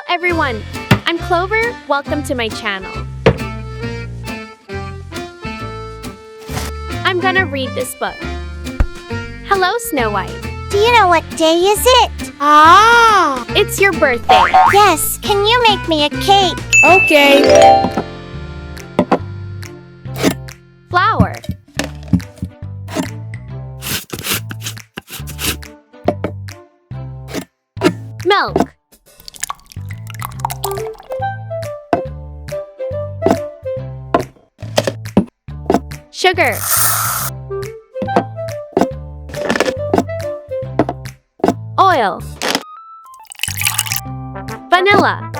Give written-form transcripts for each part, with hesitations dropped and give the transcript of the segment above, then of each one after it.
everyone, I'm Clover. Welcome to my channel. I'm gonna read this book. Hello, Snow White. Do you know what day is it? It's your birthday. Yes, can you make me a cake? Okay. Flour. Milk. Sugar. Oil. Vanilla.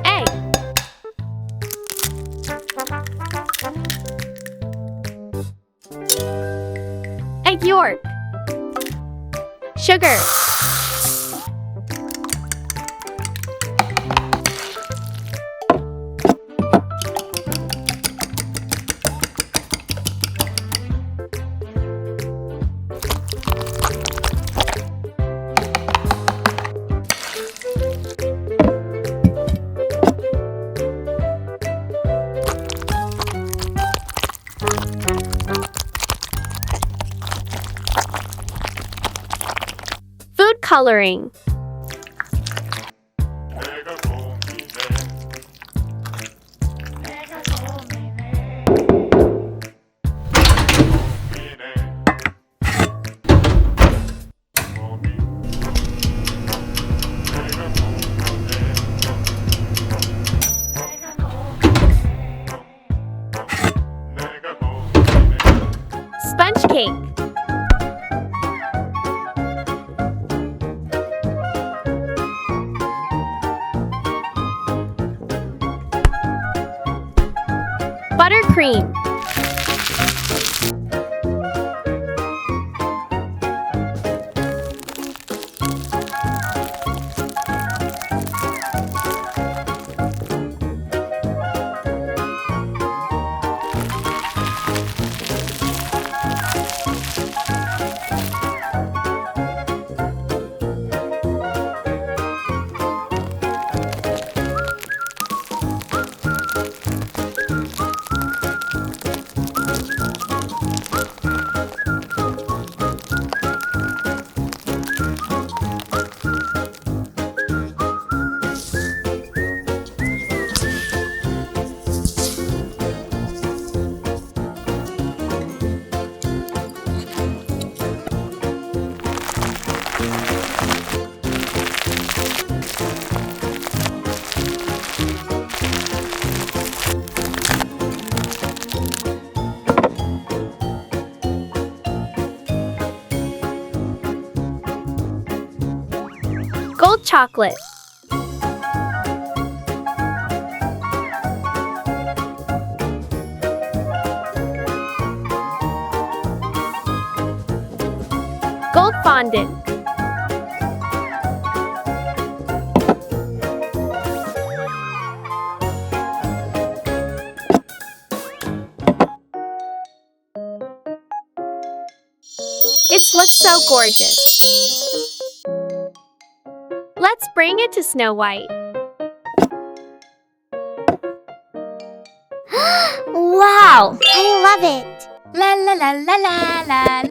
Egg. Egg yolk. Sugar. Food coloring. Sponge cake. Buttercream. Gold chocolate. Gold fondant. It looks so gorgeous. Let's bring it to Snow White. Wow, I love it. La la la la la la.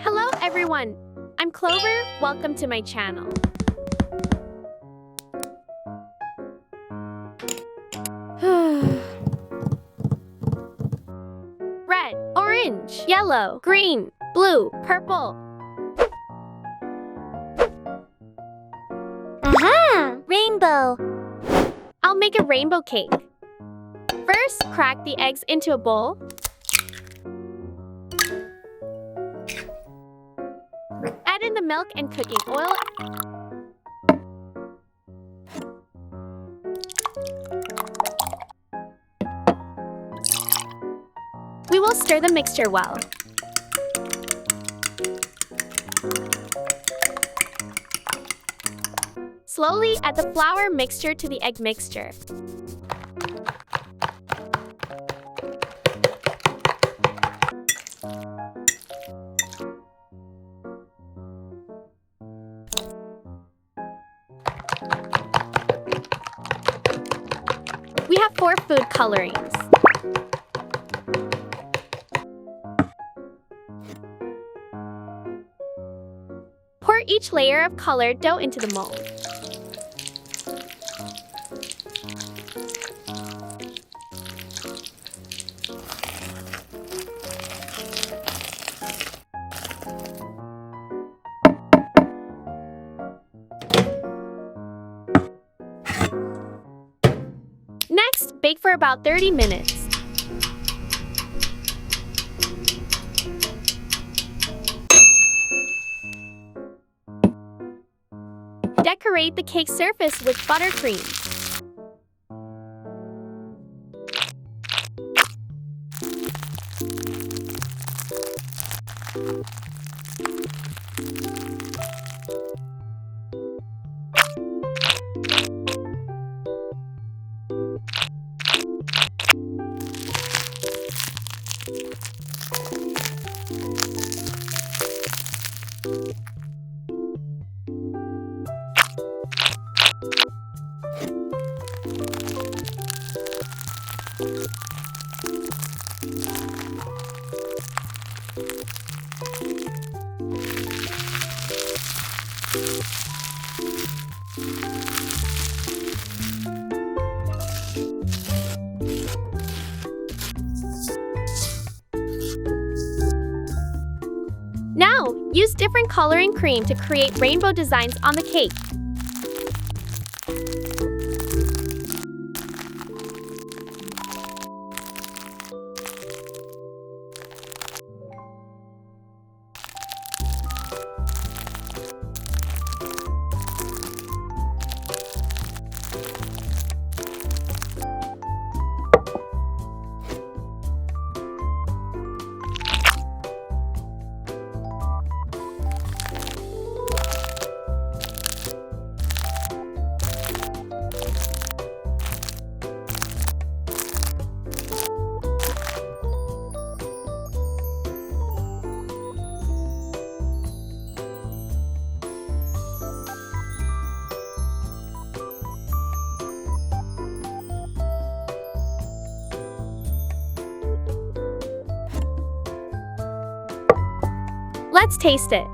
Hello, everyone. I'm Clover. Welcome to my channel. Red, orange, yellow, green, blue, purple. Rainbow. I'll make a rainbow cake. First, crack the eggs into a bowl. Add in the milk and cooking oil. We will stir the mixture well. Slowly add the flour mixture to the egg mixture. have 4 food colorings. Pour each layer of colored dough into the mold. Next, bake for about 30 minutes. Decorate the cake surface with buttercream. Now, use different coloring cream to create rainbow designs on the cake. Let's taste it.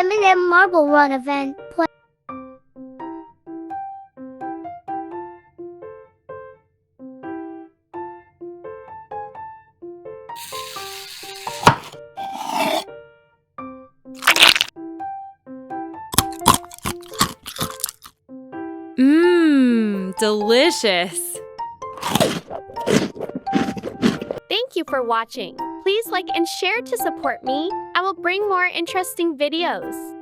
M&M Marble Run event. Play. Mmm, delicious. Thank you for watching. Please like and share to support me. I will bring more interesting videos.